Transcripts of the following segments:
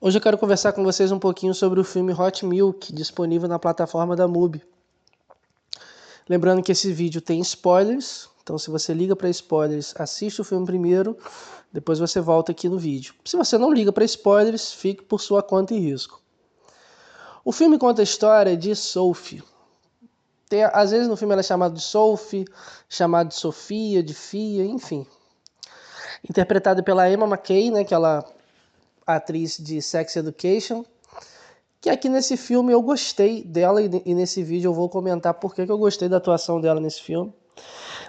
Hoje eu quero conversar com vocês um pouquinho sobre o filme Hot Milk, disponível na plataforma da MUBI. Lembrando que esse vídeo tem spoilers, então se você liga para spoilers, assiste o filme primeiro, depois você volta aqui no vídeo. Se você não liga para spoilers, fique por sua conta e risco. O filme conta a história de Sophie. Às vezes no filme ela é chamada de Sophie, chamada de Sofia, de Fia, enfim. Interpretada pela Emma Mackey, né, aquela atriz de Sex Education, que aqui nesse filme eu gostei dela e nesse vídeo eu vou comentar por que eu gostei da atuação dela nesse filme.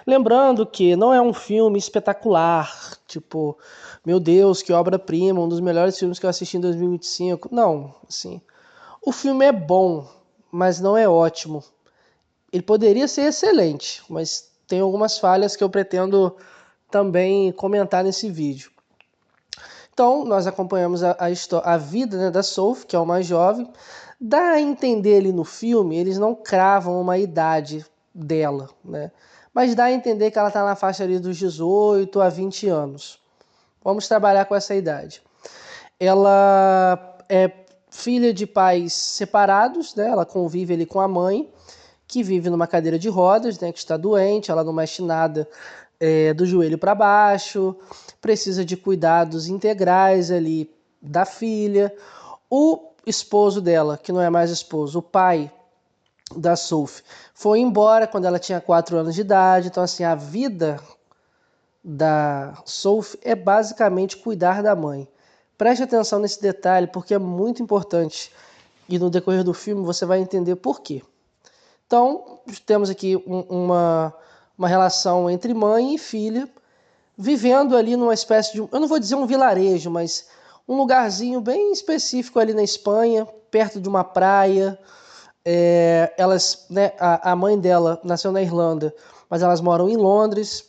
Lembrando que não é um filme espetacular, tipo, meu Deus, que obra-prima, um dos melhores filmes que eu assisti em 2025. Não, assim, o filme é bom, mas não é ótimo. Ele poderia ser excelente, mas tem algumas falhas que eu pretendo também comentar nesse vídeo. Então, nós acompanhamos a vida, né, da Sophie, que é o mais jovem. Dá a entender ali no filme, eles não cravam uma idade dela, né? Mas dá a entender que ela está na faixa ali dos 18 a 20 anos. Vamos trabalhar com essa idade. Ela é filha de pais separados, né? Ela convive ali com a mãe, que vive numa cadeira de rodas, né? Que está doente, ela não mexe nada do joelho para baixo, precisa de cuidados integrais ali da filha. O esposo dela, que não é mais esposo, o pai da Sophie, foi embora quando ela tinha 4 anos de idade. Então, assim, a vida da Sophie é basicamente cuidar da mãe. Preste atenção nesse detalhe porque é muito importante e no decorrer do filme você vai entender por quê. Então, temos aqui uma relação entre mãe e filha, vivendo ali numa espécie de, eu não vou dizer um vilarejo, mas um lugarzinho bem específico ali na Espanha, perto de uma praia. Né, a mãe dela nasceu na Irlanda, mas elas moram em Londres.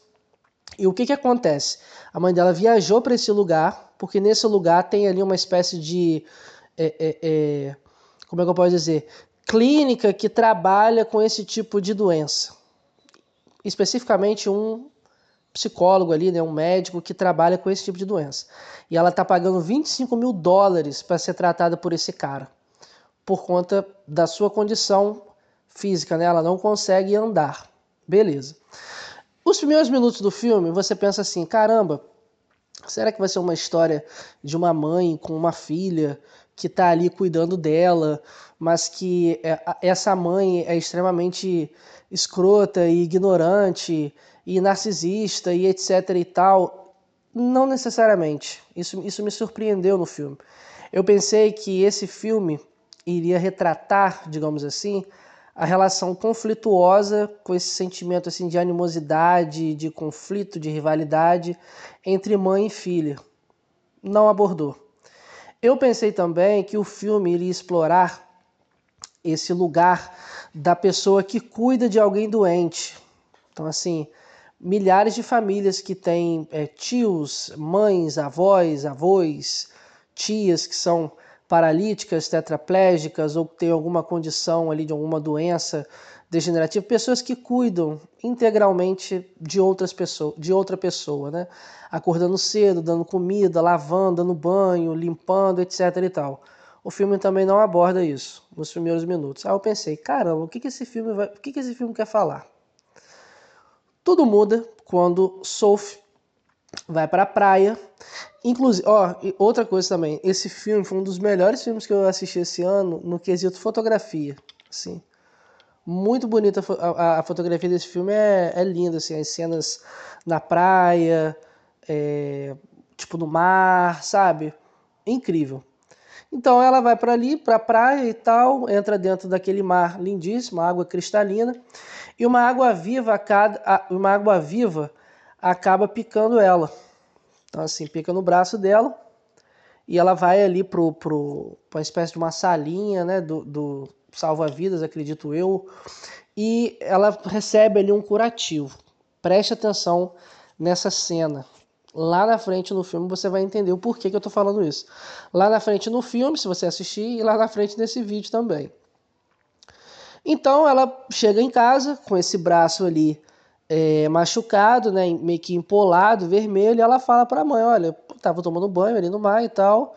E o que acontece? A mãe dela viajou para esse lugar, porque nesse lugar tem ali uma espécie de, como é que eu posso dizer, clínica que trabalha com esse tipo de doença. Especificamente um psicólogo ali, né, um médico que trabalha com esse tipo de doença. E ela está pagando $25.000 para ser tratada por esse cara, por conta da sua condição física, né? Ela não consegue andar. Beleza. Os primeiros minutos do filme, você pensa assim, caramba, será que vai ser uma história de uma mãe com uma filha que está ali cuidando dela, mas que essa mãe é extremamente escrota e ignorante e narcisista e etc e tal? Não necessariamente. Isso me surpreendeu no filme. Eu pensei que esse filme iria retratar, digamos assim, a relação conflituosa com esse sentimento assim de animosidade, de conflito, de rivalidade entre mãe e filha. Não abordou. Eu pensei também que o filme iria explorar esse lugar da pessoa que cuida de alguém doente. Então, assim, milhares de famílias que têm tios, mães, avós, tias que são paralíticas, tetraplégicas ou que têm alguma condição ali de alguma doença degenerativa, pessoas que cuidam integralmente de outra pessoa, né? Acordando cedo, dando comida, lavando, dando banho, limpando, etc e tal. O filme também não aborda isso nos primeiros minutos. Aí eu pensei, caramba, o que esse filme quer falar? Tudo muda quando Sophie vai para a praia. Inclusive, outra coisa também, esse filme foi um dos melhores filmes que eu assisti esse ano no quesito fotografia. Assim, muito bonita a fotografia desse filme, é linda, assim, as cenas na praia, tipo no mar, sabe? Incrível. Então ela vai para ali, para a praia e tal, entra dentro daquele mar lindíssimo, água cristalina, e uma água viva acaba picando ela. Então assim, pica no braço dela e ela vai ali para uma espécie de uma salinha, né, do salva-vidas, acredito eu, e ela recebe ali um curativo. Preste atenção nessa cena. Lá na frente no filme você vai entender o porquê que eu tô falando isso. Lá na frente no filme, se você assistir, e lá na frente nesse vídeo também. Então ela chega em casa com esse braço ali machucado, né, meio que empolado, vermelho, e ela fala pra mãe, olha, tava tomando banho ali no mar e tal,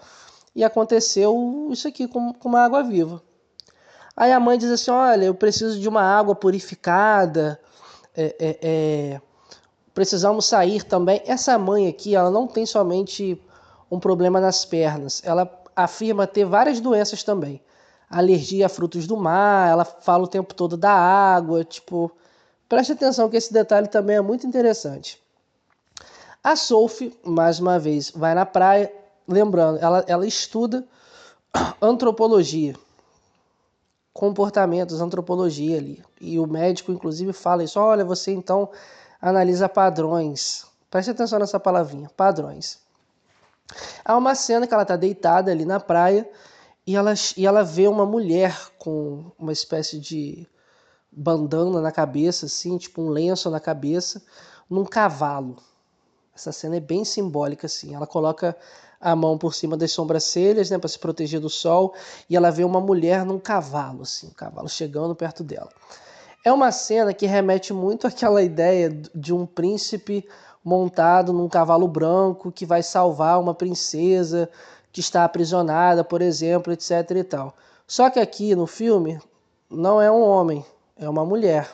e aconteceu isso aqui com uma água viva. Aí a mãe diz assim, olha, eu preciso de uma água purificada, precisamos sair também. Essa mãe aqui, ela não tem somente um problema nas pernas, ela afirma ter várias doenças também. Alergia a frutos do mar, ela fala o tempo todo da água, tipo... Preste atenção que esse detalhe também é muito interessante. A Sophie, mais uma vez, vai na praia, lembrando, ela estuda antropologia, comportamentos, antropologia ali. E o médico, inclusive, fala isso, olha, você então analisa padrões. Preste atenção nessa palavrinha, padrões. Há uma cena que ela está deitada ali na praia e ela vê uma mulher com uma espécie de bandana na cabeça, assim, tipo um lenço na cabeça, num cavalo. Essa cena é bem simbólica, assim. Ela coloca a mão por cima das sobrancelhas, né, para se proteger do sol, e ela vê uma mulher num cavalo, assim, um cavalo chegando perto dela. É uma cena que remete muito àquela ideia de um príncipe montado num cavalo branco que vai salvar uma princesa que está aprisionada, por exemplo, etc e tal. Só que aqui no filme não é um homem, é uma mulher.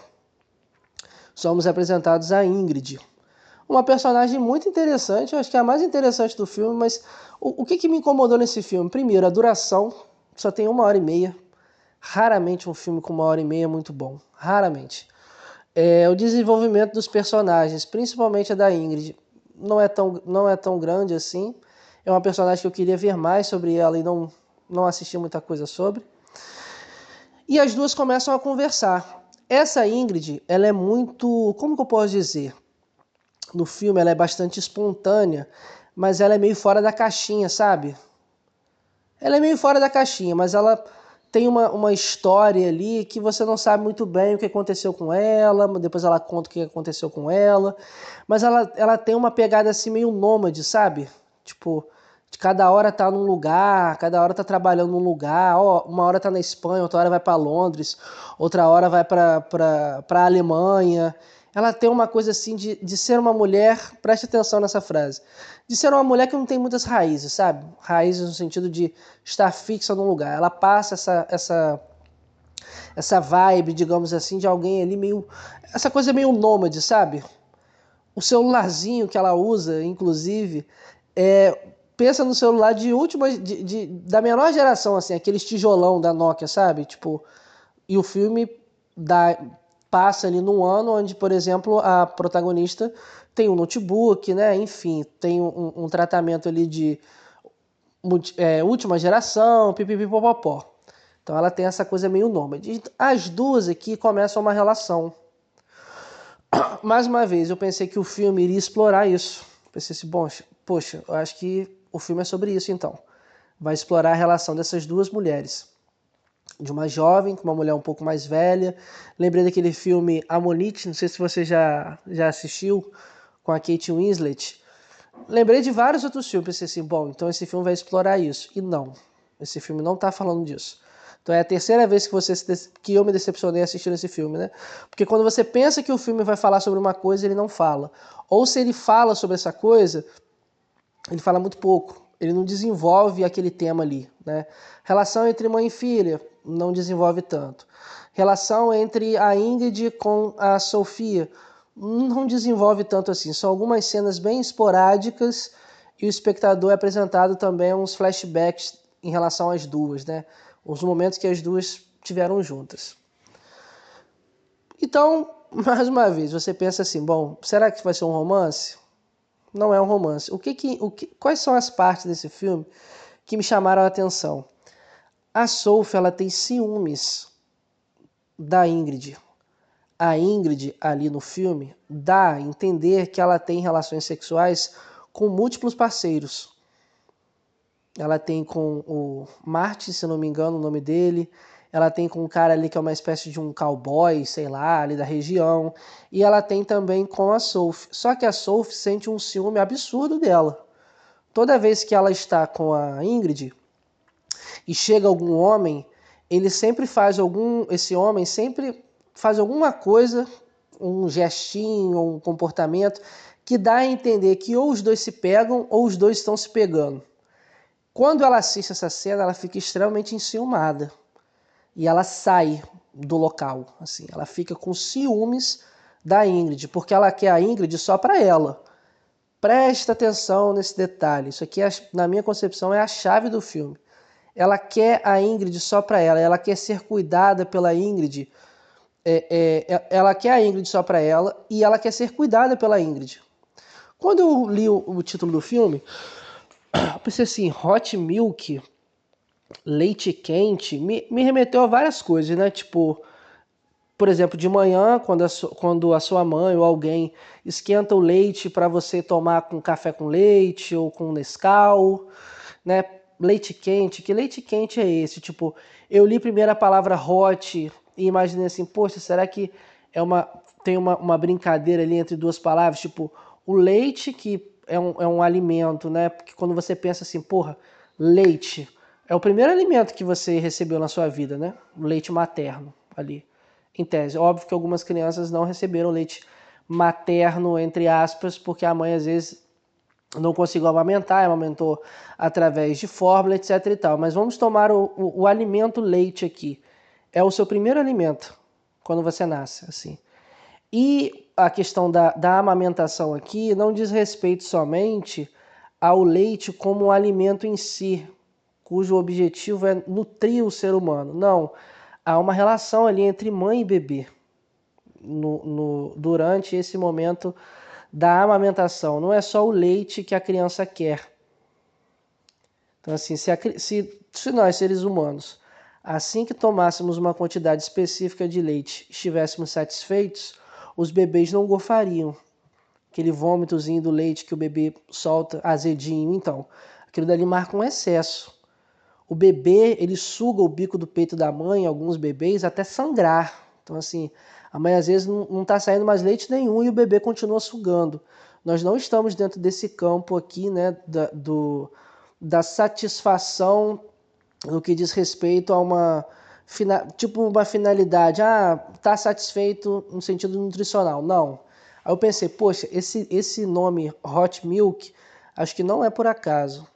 Somos apresentados a Ingrid, uma personagem muito interessante, eu acho que é a mais interessante do filme, mas o que me incomodou nesse filme? Primeiro, a duração, só tem 1h30. Raramente um filme com 1h30 é muito bom, raramente. O desenvolvimento dos personagens, principalmente a da Ingrid, não é tão grande assim. É uma personagem que eu queria ver mais sobre ela e não assisti muita coisa sobre. E as duas começam a conversar. Essa Ingrid, ela é muito, como que eu posso dizer? No filme ela é bastante espontânea, mas ela é meio fora da caixinha, sabe? Ela é meio fora da caixinha, mas ela tem uma história ali que você não sabe muito bem o que aconteceu com ela, depois ela conta o que aconteceu com ela, mas ela tem uma pegada assim meio nômade, sabe? Tipo, de cada hora tá num lugar, cada hora tá trabalhando num lugar, uma hora tá na Espanha, outra hora vai para Londres, outra hora vai para a Alemanha. Ela tem uma coisa assim de ser uma mulher, preste atenção nessa frase, de ser uma mulher que não tem muitas raízes, sabe? Raízes no sentido de estar fixa num lugar. Ela passa essa vibe, digamos assim, de alguém ali meio... Essa coisa meio nômade, sabe? O celularzinho que ela usa, inclusive, pensa no celular de última, da menor geração, assim, aqueles tijolão da Nokia, sabe? Tipo, e o filme passa ali num ano onde, por exemplo, a protagonista tem um notebook, né? Enfim, tem um tratamento ali de última geração, pipipipopopó. Então ela tem essa coisa meio nômade. As duas aqui começam uma relação. Mais uma vez, eu pensei que o filme iria explorar isso. Pensei assim, bom, poxa, eu acho que o filme é sobre isso então. Vai explorar a relação dessas duas mulheres. De uma jovem com uma mulher um pouco mais velha. Lembrei daquele filme Ammonite, não sei se você já assistiu, com a Kate Winslet. Lembrei de vários outros filmes, pensei assim, bom, então esse filme vai explorar isso. E não, esse filme não está falando disso. Então é a terceira vez que eu me decepcionei assistindo esse filme, né? Porque quando você pensa que o filme vai falar sobre uma coisa, ele não fala. Ou se ele fala sobre essa coisa, ele fala muito pouco. Ele não desenvolve aquele tema ali, né? Relação entre mãe e filha, não desenvolve tanto. Relação entre a Ingrid com a Sofia, não desenvolve tanto assim. São algumas cenas bem esporádicas e o espectador é apresentado também uns flashbacks em relação às duas, né? Os momentos que as duas tiveram juntas. Então, mais uma vez, você pensa assim, bom, será que vai ser um romance? Não é um romance. Quais são as partes desse filme que me chamaram a atenção? A Sophie, ela tem ciúmes da Ingrid. A Ingrid, ali no filme, dá a entender que ela tem relações sexuais com múltiplos parceiros. Ela tem com o Martin, se não me engano o nome dele. Ela tem com um cara ali que é uma espécie de um cowboy, sei lá, ali da região. E ela tem também com a Sophie. Só que a Sophie sente um ciúme absurdo dela. Toda vez que ela está com a Ingrid e chega algum homem, esse homem sempre faz alguma coisa, um gestinho, um comportamento que dá a entender que ou os dois se pegam ou os dois estão se pegando. Quando ela assiste essa cena, ela fica extremamente enciumada. E ela sai do local, assim. Ela fica com ciúmes da Ingrid, porque ela quer a Ingrid só para ela. Presta atenção nesse detalhe. Isso aqui, na minha concepção, é a chave do filme. Ela quer a Ingrid só para ela. Ela quer ser cuidada pela Ingrid. Ela quer a Ingrid só para ela e ela quer ser cuidada pela Ingrid. Quando eu li o título do filme, eu pensei assim, Hot Milk, leite quente, me remeteu a várias coisas, né? Tipo, por exemplo, de manhã, quando a sua mãe ou alguém esquenta o leite para você tomar com café com leite ou com Nescau, né? Leite quente, que leite quente é esse? Tipo, eu li primeiro a palavra hot e imaginei assim, poxa, será que tem uma brincadeira ali entre duas palavras? Tipo, o leite, que é um alimento, né? Porque quando você pensa assim, porra, leite é o primeiro alimento que você recebeu na sua vida, né? O leite materno ali, em tese. Óbvio que algumas crianças não receberam leite materno, entre aspas, porque a mãe às vezes não conseguiu amamentar, amamentou através de fórmula, etc e tal. Mas vamos tomar o alimento leite aqui. É o seu primeiro alimento quando você nasce, assim. E a questão da amamentação aqui não diz respeito somente ao leite como um alimento em si, cujo objetivo é nutrir o ser humano. Não, há uma relação ali entre mãe e bebê durante esse momento da amamentação. Não é só o leite que a criança quer. Então, assim, se nós, seres humanos, assim que tomássemos uma quantidade específica de leite, estivéssemos satisfeitos, os bebês não gorfariam. Aquele vômitozinho do leite que o bebê solta azedinho, então, aquilo dali marca um excesso. O bebê, ele suga o bico do peito da mãe, alguns bebês, até sangrar. Então, assim, a mãe às vezes não está saindo mais leite nenhum e o bebê continua sugando. Nós não estamos dentro desse campo aqui, né, da satisfação no que diz respeito a uma finalidade. Ah, tá satisfeito no sentido nutricional. Não. Aí eu pensei, poxa, esse nome Hot Milk, acho que não é por acaso.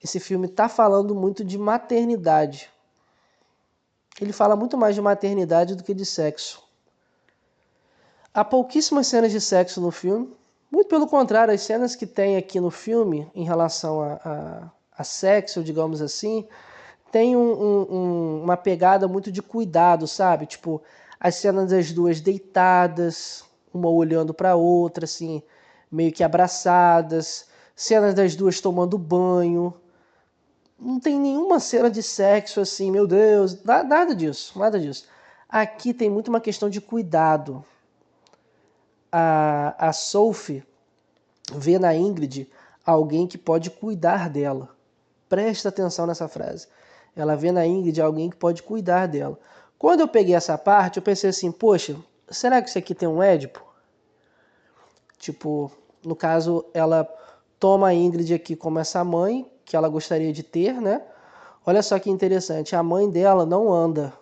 Esse filme está falando muito de maternidade. Ele fala muito mais de maternidade do que de sexo. Há pouquíssimas cenas de sexo no filme. Muito pelo contrário, as cenas que tem aqui no filme em relação a sexo, digamos assim, tem uma pegada muito de cuidado, sabe? Tipo, as cenas das duas deitadas, uma olhando para a outra, assim, meio que abraçadas. Cenas das duas tomando banho. Não tem nenhuma cena de sexo assim, meu Deus, nada disso, nada disso. Aqui tem muito uma questão de cuidado. A Sophie vê na Ingrid alguém que pode cuidar dela. Presta atenção nessa frase. Ela vê na Ingrid alguém que pode cuidar dela. Quando eu peguei essa parte, eu pensei assim, poxa, será que isso aqui tem um Édipo? Tipo, no caso, ela toma a Ingrid aqui como essa mãe que ela gostaria de ter, né? Olha só que interessante, a mãe dela não anda.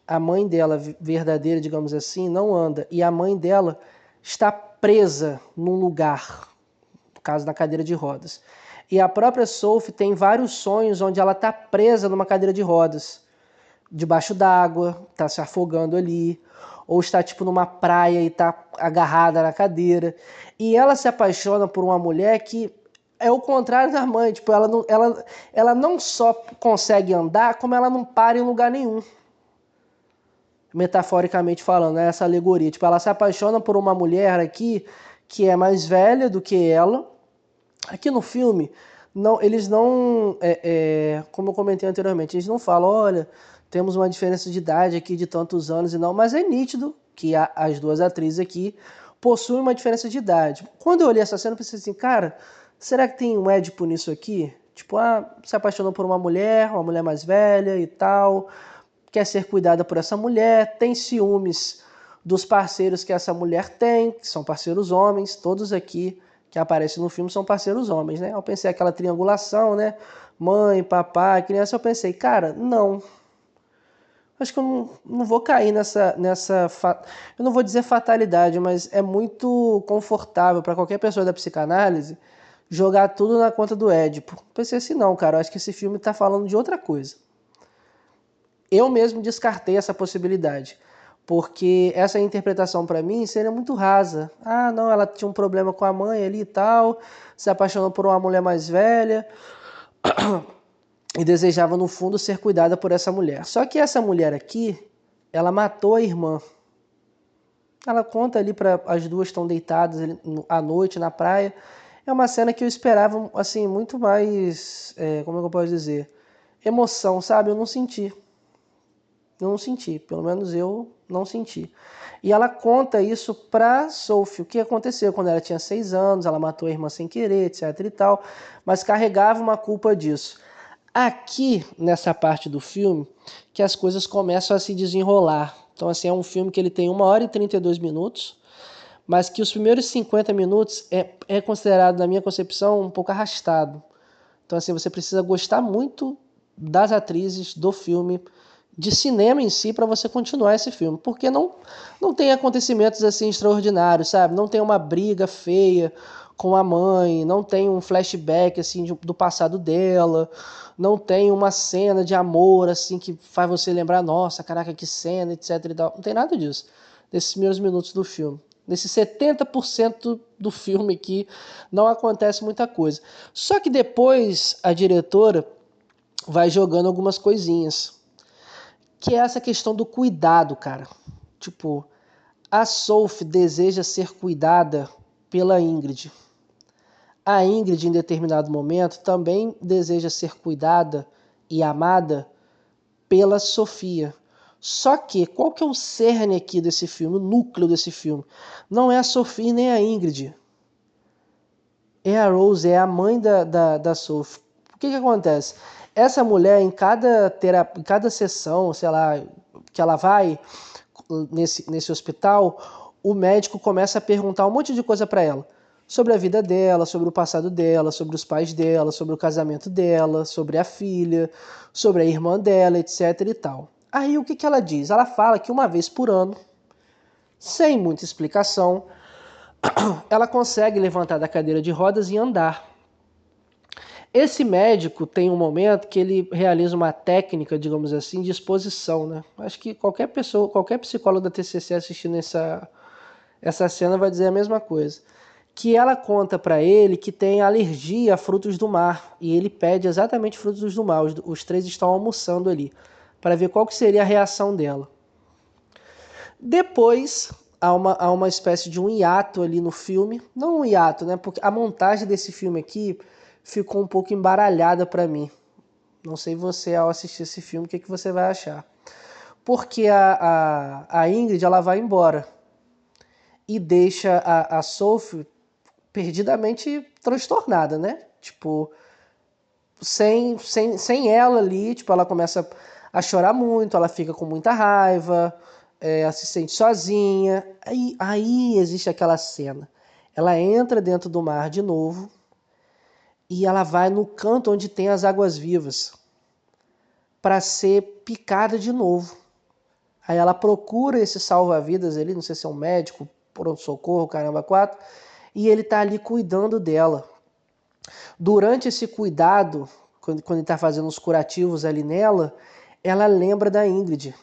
A mãe dela, verdadeira, digamos assim, não anda. E a mãe dela está presa num lugar, no caso da cadeira de rodas. E a própria Sophie tem vários sonhos onde ela está presa numa cadeira de rodas. Debaixo d'água, está se afogando ali. Ou está tipo numa praia e está agarrada na cadeira. E ela se apaixona por uma mulher que é o contrário da mãe. Tipo, ela não só consegue andar, como ela não para em lugar nenhum. Metaforicamente falando, né? Essa alegoria. Tipo, ela se apaixona por uma mulher aqui que é mais velha do que ela. Aqui no filme, eles não, como eu comentei anteriormente, eles não falam, olha, temos uma diferença de idade aqui de tantos anos e não, mas é nítido que as duas atrizes aqui possuem uma diferença de idade. Quando eu olhei essa cena, eu pensei assim, cara, será que tem um Édipo nisso aqui? Tipo, se apaixonou por uma mulher mais velha e tal, quer ser cuidada por essa mulher, tem ciúmes dos parceiros que essa mulher tem, que são parceiros homens, todos aqui que aparecem no filme são parceiros homens, né? Eu pensei aquela triangulação, né? Mãe, papai, criança, eu pensei, cara, não. Acho que eu não vou cair eu não vou dizer fatalidade, mas é muito confortável para qualquer pessoa da psicanálise jogar tudo na conta do Édipo. Pensei assim, não, cara, eu acho que esse filme tá falando de outra coisa. Eu mesmo descartei essa possibilidade, porque essa interpretação para mim seria muito rasa. Ah, não, ela tinha um problema com a mãe ali e tal, se apaixonou por uma mulher mais velha e desejava no fundo ser cuidada por essa mulher. Só que essa mulher aqui, ela matou a irmã. Ela conta ali para as duas estão deitadas à noite na praia. É uma cena que eu esperava assim muito mais, como é que eu posso dizer, emoção, sabe? Eu não senti. Eu não senti, pelo menos eu não senti. E ela conta isso pra Sophie, o que aconteceu quando ela tinha 6 anos, ela matou a irmã sem querer, etc e tal, mas carregava uma culpa disso. Aqui, nessa parte do filme, que as coisas começam a se desenrolar. Então, assim, é um filme que ele tem 1 hora e 32 minutos, mas que os primeiros 50 minutos é considerado, na minha concepção, um pouco arrastado. Então, assim, você precisa gostar muito das atrizes, do filme, de cinema em si, para você continuar esse filme. Porque não tem acontecimentos assim extraordinários, sabe? Não tem uma briga feia com a mãe, não tem um flashback assim do passado dela, não tem uma cena de amor assim que faz você lembrar, nossa, caraca, que cena, etc e tal. Não tem nada disso nesses primeiros minutos do filme. Nesses 70% do filme aqui não acontece muita coisa. Só que depois a diretora vai jogando algumas coisinhas. Que é essa questão do cuidado, cara. Tipo, a Sophie deseja ser cuidada pela Ingrid. A Ingrid, em determinado momento, também deseja ser cuidada e amada pela Sofia. Só que, qual que é o cerne aqui desse filme, o núcleo desse filme? Não é a Sofia nem a Ingrid. É a Rose, é a mãe da Sophie. O que acontece? Essa mulher, em cada sessão, sei lá, que ela vai nesse hospital, o médico começa a perguntar um monte de coisa para ela. Sobre a vida dela, sobre o passado dela, sobre os pais dela, sobre o casamento dela, sobre a filha, sobre a irmã dela, etc e tal. Aí o que ela diz? Ela fala que 1 vez por ano, sem muita explicação, ela consegue levantar da cadeira de rodas e andar. Esse médico tem um momento que ele realiza uma técnica, digamos assim, de exposição, né? Acho que qualquer pessoa, qualquer psicólogo da TCC assistindo essa cena vai dizer a mesma coisa. Que ela conta para ele que tem alergia a frutos do mar e ele pede exatamente frutos do mar. Os três estão almoçando ali para ver qual que seria a reação dela. Depois há uma espécie de um hiato ali no filme, não um hiato, né? Porque a montagem desse filme aqui ficou um pouco embaralhada para mim. Não sei você, ao assistir esse filme, o que você vai achar. Porque a Ingrid, ela vai embora e deixa a Sophie perdidamente transtornada, né? Tipo, sem ela ali, tipo, ela começa a chorar muito, ela fica com muita raiva, ela se sente sozinha. Aí existe aquela cena. Ela entra dentro do mar de novo e ela vai no canto onde tem as águas vivas para ser picada de novo. Aí ela procura esse salva-vidas ali, não sei se é um médico, pronto-socorro, caramba, 4, e ele tá ali cuidando dela. Durante esse cuidado, quando ele está fazendo os curativos ali nela, ela lembra da Ingrid.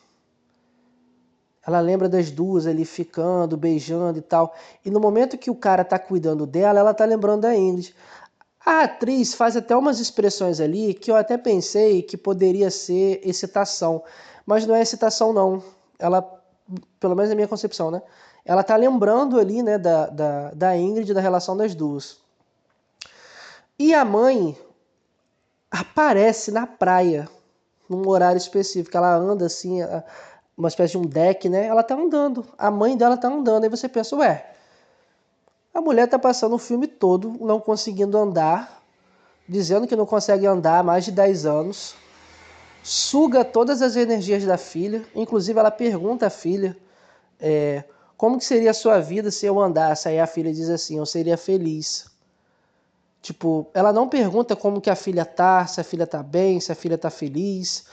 Ela lembra das duas ali ficando, beijando e tal. E no momento que o cara está cuidando dela, ela está lembrando da Ingrid. A atriz faz até umas expressões ali que eu até pensei que poderia ser excitação. Mas não é excitação, não. Ela, pelo menos na minha concepção, né? Ela está lembrando ali, né, da Ingrid, da relação das duas. E a mãe aparece na praia, num horário específico. Ela anda assim, uma espécie de um deck, né? Ela tá andando. A mãe dela tá andando. Aí você pensa, ué, a mulher tá passando o filme todo não conseguindo andar, dizendo que não consegue andar há mais de 10 anos, suga todas as energias da filha. Inclusive ela pergunta à filha, como que seria a sua vida se eu andasse? Aí a filha diz assim, eu seria feliz. Tipo, ela não pergunta como que a filha tá, se a filha tá bem, se a filha tá feliz.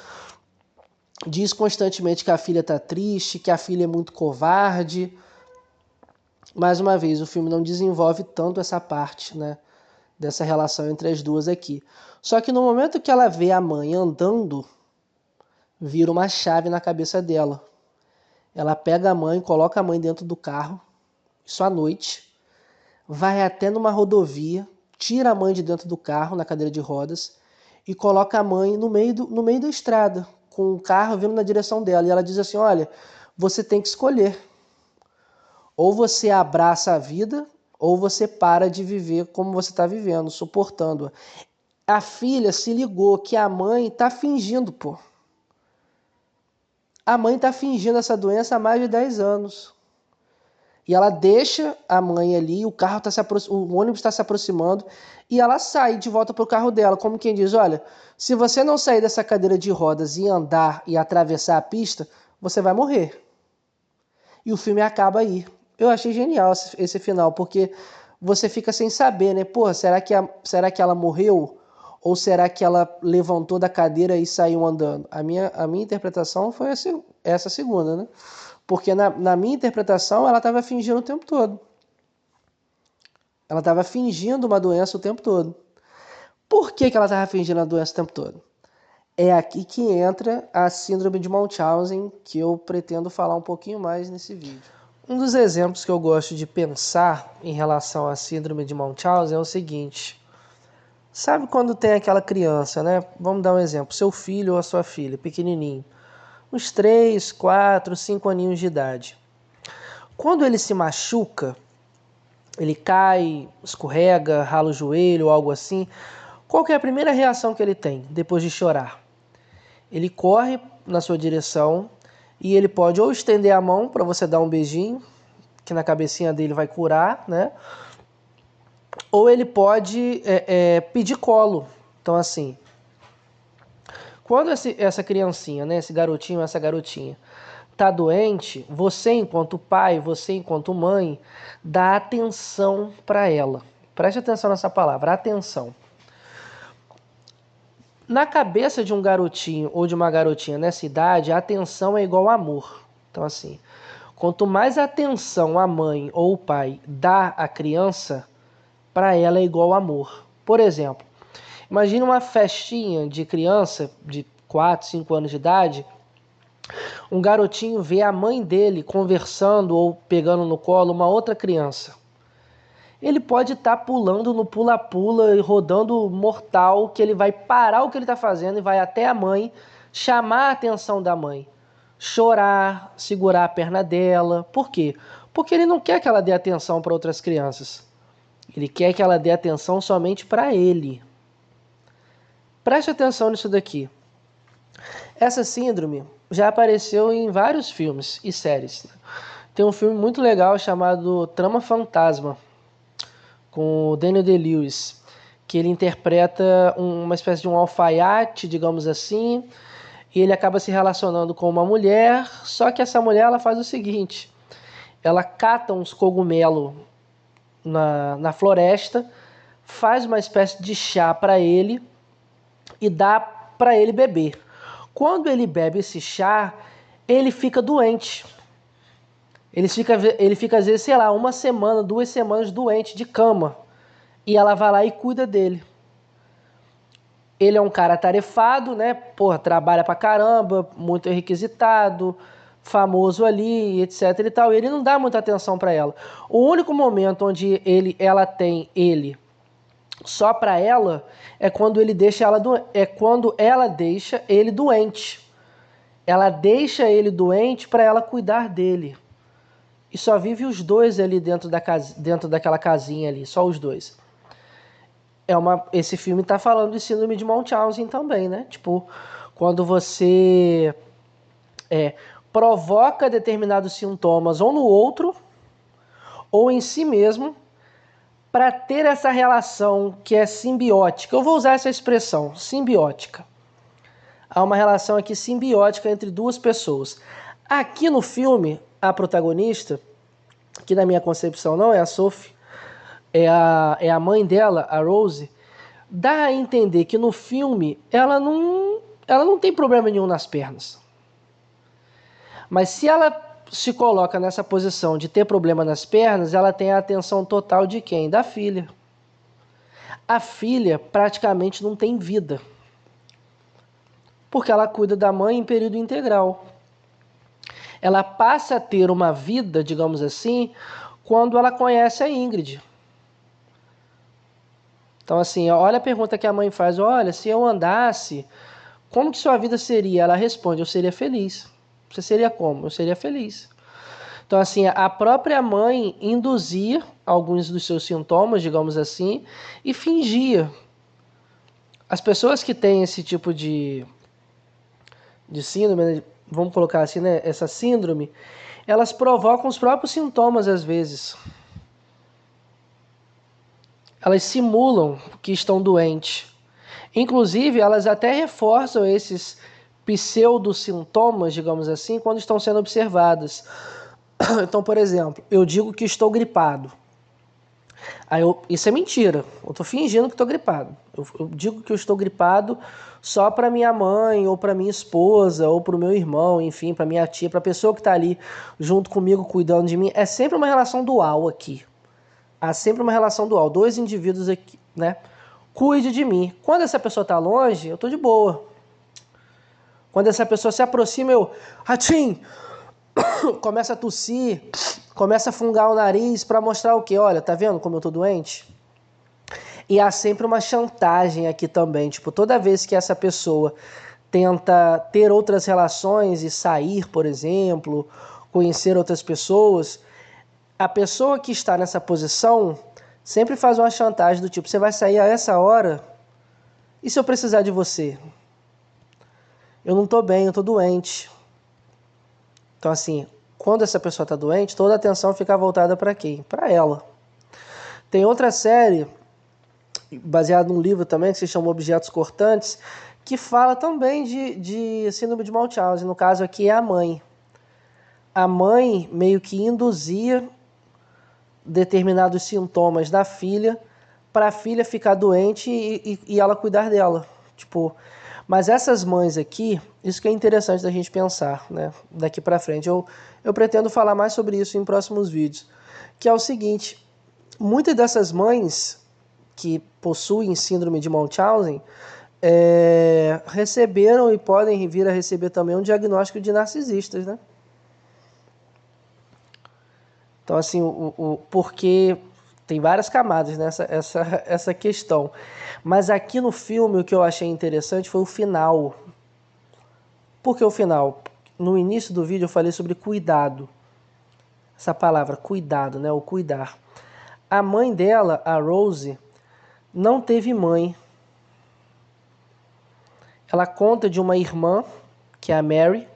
Diz constantemente que a filha tá triste, que a filha é muito covarde. Mais uma vez, o filme não desenvolve tanto essa parte, né? dessa relação entre as duas aqui. Só que no momento que ela vê a mãe andando, vira uma chave na cabeça dela. Ela pega a mãe, coloca a mãe dentro do carro, isso à noite, vai até numa rodovia, tira a mãe de dentro do carro, na cadeira de rodas, e coloca a mãe no meio da estrada, com o carro vindo na direção dela. E ela diz assim, olha, você tem que escolher. Ou você abraça a vida, ou você para de viver como você está vivendo, suportando-a. A filha se ligou que a mãe está fingindo, pô. A mãe está fingindo essa doença há mais de 10 anos. E ela deixa a mãe ali, o ônibus está se aproximando, e ela sai de volta para o carro dela, como quem diz, olha, se você não sair dessa cadeira de rodas e andar e atravessar a pista, você vai morrer. E o filme acaba aí. Eu achei genial esse final, porque você fica sem saber, né? Porra, será que ela morreu? Ou será que ela levantou da cadeira e saiu andando? A minha interpretação foi essa segunda, né? Porque na minha interpretação ela estava fingindo o tempo todo. Ela estava fingindo uma doença o tempo todo. Por que ela estava fingindo a doença o tempo todo? É aqui que entra a síndrome de Munchausen, que eu pretendo falar um pouquinho mais nesse vídeo. Um dos exemplos que eu gosto de pensar em relação à síndrome de Munchausen é o seguinte. Sabe quando tem aquela criança, né? Vamos dar um exemplo. Seu filho ou a sua filha, pequenininho. Uns 3, 4, 5 aninhos de idade. Quando ele se machuca, ele cai, escorrega, rala o joelho ou algo assim, qual que é a primeira reação que ele tem depois de chorar? Ele corre na sua direção e ele pode ou estender a mão para você dar um beijinho, que na cabecinha dele vai curar, né? Ou ele pode pedir colo. Então assim, quando essa criancinha, né, esse garotinho, essa garotinha, tá doente, você enquanto pai, você enquanto mãe, dá atenção para ela. Preste atenção nessa palavra, atenção. Na cabeça de um garotinho ou de uma garotinha nessa idade, a atenção é igual a amor. Então assim, quanto mais atenção a mãe ou o pai dá à criança, para ela é igual a amor. Por exemplo, imagine uma festinha de criança de 4, 5 anos de idade. Um garotinho vê a mãe dele conversando ou pegando no colo uma outra criança. Ele pode estar pulando no pula-pula e rodando mortal, que ele vai parar o que ele está fazendo e vai até a mãe, chamar a atenção da mãe. Chorar, segurar a perna dela. Por quê? Porque ele não quer que ela dê atenção para outras crianças. Ele quer que ela dê atenção somente para ele. Preste atenção nisso daqui. Essa síndrome já apareceu em vários filmes e séries. Tem um filme muito legal chamado Trama Fantasma, com o Daniel Day-Lewis, que ele interpreta uma espécie de um alfaiate, digamos assim, e ele acaba se relacionando com uma mulher, só que essa mulher ela faz o seguinte, ela cata uns cogumelos na floresta, faz uma espécie de chá para ele e dá para ele beber. Quando ele bebe esse chá, ele fica doente. Ele fica às vezes, sei lá, 1 semana, 2 semanas doente de cama. E ela vai lá e cuida dele. Ele é um cara atarefado, né? Porra, trabalha pra caramba, muito requisitado, famoso ali, etc e tal. E ele não dá muita atenção para ela. O único momento onde ela tem ele só para ela é quando ela deixa ele doente. Ela deixa ele doente para ela cuidar dele. E só vive os dois ali dentro daquela casinha ali, só os dois. Esse filme tá falando de síndrome de Munchausen também, né? Tipo, quando você provoca determinados sintomas ou no outro, ou em si mesmo, para ter essa relação que é simbiótica. Eu vou usar essa expressão, simbiótica. Há uma relação aqui simbiótica entre duas pessoas. Aqui no filme, a protagonista, que na minha concepção não é a Sophie, é a mãe dela, a Rose, dá a entender que no filme ela não tem problema nenhum nas pernas. Mas se ela se coloca nessa posição de ter problema nas pernas, ela tem a atenção total de quem? Da filha. A filha praticamente não tem vida, porque ela cuida da mãe em período integral. Ela passa a ter uma vida, digamos assim, quando ela conhece a Ingrid. Então, assim, olha a pergunta que a mãe faz: olha, se eu andasse, como que sua vida seria? Ela responde: eu seria feliz. Você seria como? Eu seria feliz. Então, assim, a própria mãe induzia alguns dos seus sintomas, digamos assim, e fingia. As pessoas que têm esse tipo de síndrome, né, vamos colocar assim, né, essa síndrome, elas provocam os próprios sintomas às vezes. Elas simulam que estão doentes. Inclusive, elas até reforçam esses pseudo-sintomas, digamos assim, quando estão sendo observadas. Então, por exemplo, eu digo que estou gripado. Isso é mentira. Eu estou fingindo que estou gripado. Eu digo que eu estou gripado só para minha mãe, ou para minha esposa, ou para o meu irmão, enfim, para minha tia, para a pessoa que está ali junto comigo, cuidando de mim. É sempre uma relação dual aqui. Há sempre uma relação dual. Dois indivíduos aqui, né? Cuide de mim. Quando essa pessoa está longe, eu estou de boa. Quando essa pessoa se aproxima, eu... Ratim! Começa a tossir, começa a fungar o nariz para mostrar o quê? Olha, tá vendo como eu tô doente? E há sempre uma chantagem aqui também. Tipo, toda vez que essa pessoa tenta ter outras relações e sair, por exemplo, conhecer outras pessoas, a pessoa que está nessa posição sempre faz uma chantagem do tipo: você vai sair a essa hora? E se eu precisar de você? Eu não tô bem, eu tô doente. Então, assim, quando essa pessoa está doente, toda a atenção fica voltada para quem? Para ela. Tem outra série, baseada num livro também, que se chama Objetos Cortantes, que fala também de síndrome de Munchausen. No caso aqui é a mãe. A mãe meio que induzia determinados sintomas da filha para a filha ficar doente e ela cuidar dela. Tipo, mas essas mães aqui, isso que é interessante da gente pensar, né? Daqui para frente. Eu pretendo falar mais sobre isso em próximos vídeos. Que é o seguinte: muitas dessas mães que possuem síndrome de Munchausen receberam e podem vir a receber também um diagnóstico de narcisistas, né? Então, assim, porque tem várias camadas nessa essa questão. Mas aqui no filme o que eu achei interessante foi o final. Por que o final? No início do vídeo eu falei sobre cuidado. Essa palavra, cuidado, né? O cuidar. A mãe dela, a Rose, não teve mãe. Ela conta de uma irmã, que é a Mary,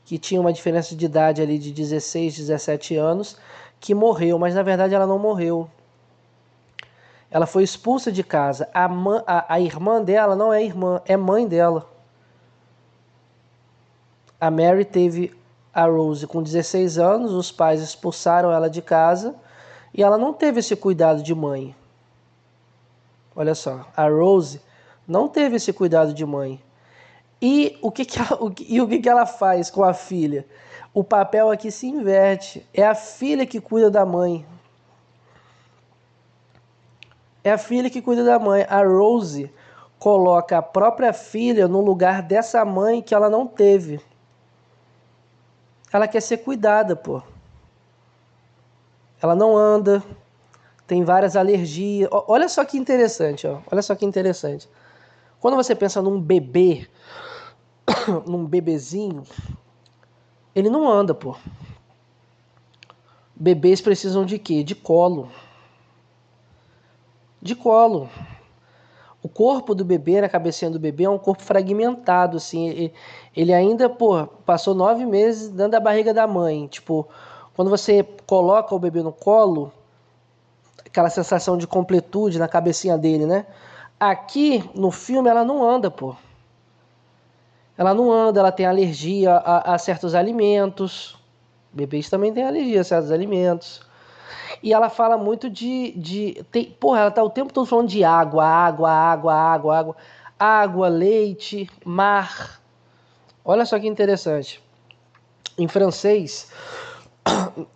que tinha uma diferença de idade ali de 16, 17 anos, que morreu, mas na verdade ela não morreu. Ela foi expulsa de casa. A irmã dela não é irmã, é mãe dela. A Mary teve a Rose com 16 anos, os pais expulsaram ela de casa e ela não teve esse cuidado de mãe. Olha só, a Rose não teve esse cuidado de mãe. E o que ela faz com a filha? O papel aqui se inverte. É a filha que cuida da mãe. É a filha que cuida da mãe. A Rose coloca a própria filha no lugar dessa mãe que ela não teve. Ela quer ser cuidada, pô. Ela não anda, tem várias alergias. Olha só que interessante, ó. Olha só que interessante. Quando você pensa num bebê, num bebezinho, ele não anda, pô. Bebês precisam de quê? De colo. De colo. O corpo do bebê, na cabecinha do bebê, é um corpo fragmentado, assim. Ele ainda, pô, passou 9 meses dentro da barriga da mãe. Tipo, quando você coloca o bebê no colo, aquela sensação de completude na cabecinha dele, né? Aqui, no filme, ela não anda, pô. Ela não anda, ela tem alergia a certos alimentos. Bebês também têm alergia a certos alimentos. E ela fala muito porra, ela tá o tempo todo falando de água, água, água, água, água. Água, leite, mar. Olha só que interessante. Em francês,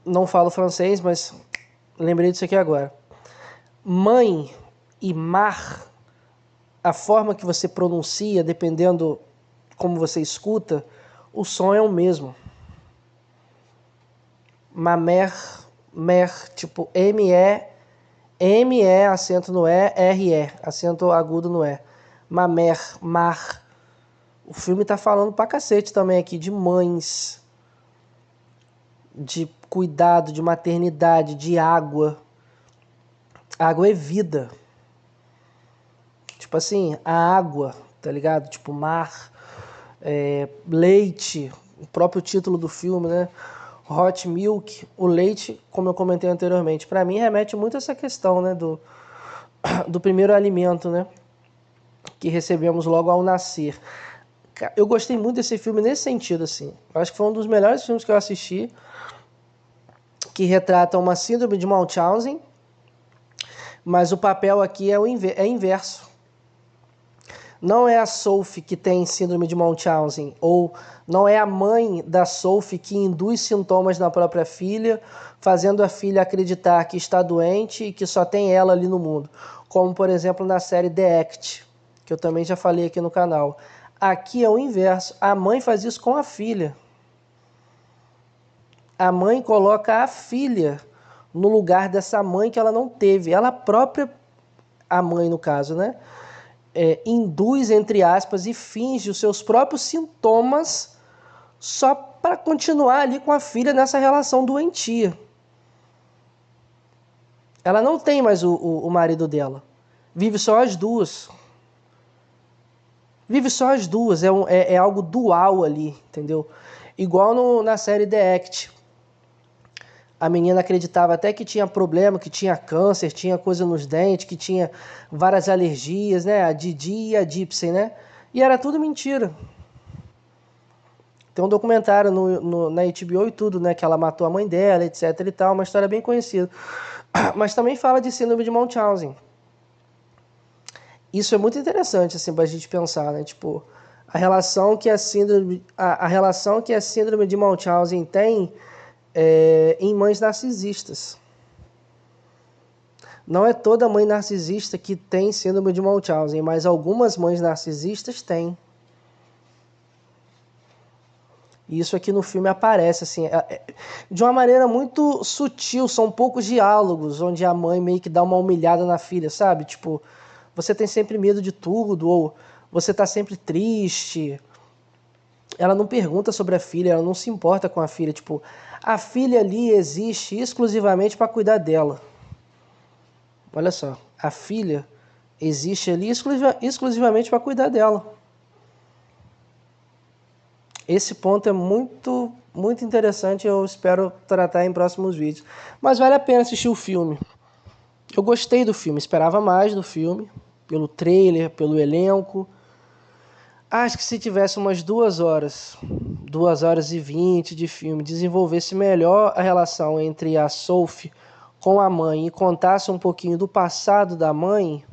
não falo francês, mas lembrei disso aqui agora. Mãe e mar, a forma que você pronuncia, dependendo como você escuta, o som é o mesmo. Mamer, mer, tipo M-E, acento no E, R-E, acento agudo no E. Mamer, mar. O filme tá falando pra cacete também aqui de mães, de cuidado, de maternidade, de água. Água é vida. Tipo assim, a água, tá ligado? Tipo mar, leite, o próprio título do filme, né? Hot milk, o leite, como eu comentei anteriormente, para mim remete muito a essa questão, né? Do primeiro alimento, né? Que recebemos logo ao nascer. Eu gostei muito desse filme nesse sentido, assim. Eu acho que foi um dos melhores filmes que eu assisti, que retrata uma síndrome de Munchausen, mas o papel aqui é inverso. Não é a Sophie que tem síndrome de Munchausen, ou não é a mãe da Sophie que induz sintomas na própria filha, fazendo a filha acreditar que está doente e que só tem ela ali no mundo. Como, por exemplo, na série The Act, que eu também já falei aqui no canal. Aqui é o inverso. A mãe faz isso com a filha. A mãe coloca a filha no lugar dessa mãe que ela não teve. Ela própria, a mãe no caso, né? Induz, entre aspas, e finge os seus próprios sintomas só para continuar ali com a filha nessa relação doentia. Ela não tem mais o marido dela. Vive só as duas. Vive só as duas. É algo dual ali, entendeu? Igual na série The Act. A menina acreditava até que tinha problema, que tinha câncer, tinha coisa nos dentes, que tinha várias alergias, né? A Didi e a Gypsy, né? E era tudo mentira. Tem um documentário na HBO e tudo, né? Que ela matou a mãe dela, etc e tal. Uma história bem conhecida. Mas também fala de síndrome de Munchausen. Isso é muito interessante, assim, pra gente pensar, né? Tipo, a relação que a síndrome de Munchausen tem em mães narcisistas. Não é toda mãe narcisista que tem síndrome de Munchausen, mas algumas mães narcisistas têm. E isso aqui no filme aparece, assim, de uma maneira muito sutil. São poucos diálogos onde a mãe meio que dá uma humilhada na filha, sabe? Tipo, você tem sempre medo de tudo, ou você tá sempre triste. Ela não pergunta sobre a filha, ela não se importa com a filha. Tipo, a filha ali existe exclusivamente para cuidar dela. Olha só, a filha existe ali exclusivamente para cuidar dela. Esse ponto é muito, muito interessante, eu espero tratar em próximos vídeos. Mas vale a pena assistir o filme. Eu gostei do filme, esperava mais do filme, pelo trailer, pelo elenco. Acho que se tivesse umas 2 horas, 2 horas e 20 de filme, desenvolvesse melhor a relação entre a Sophie com a mãe e contasse um pouquinho do passado da mãe,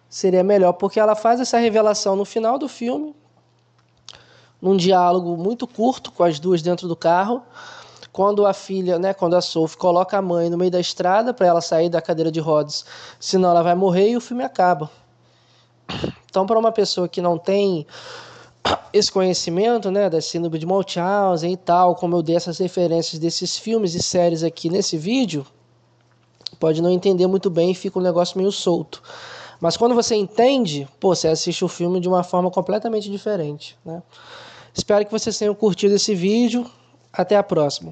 seria melhor, porque ela faz essa revelação no final do filme, num diálogo muito curto com as duas dentro do carro, quando a filha, né, quando a Sophie coloca a mãe no meio da estrada para ela sair da cadeira de rodas, senão ela vai morrer, e o filme acaba. Então, para uma pessoa que não tem esse conhecimento, né, da síndrome de Munchausen e tal, como eu dei essas referências desses filmes e séries aqui nesse vídeo, pode não entender muito bem e fica um negócio meio solto. Mas quando você entende, você assiste o filme de uma forma completamente diferente, né? Espero que vocês tenham curtido esse vídeo. Até a próxima.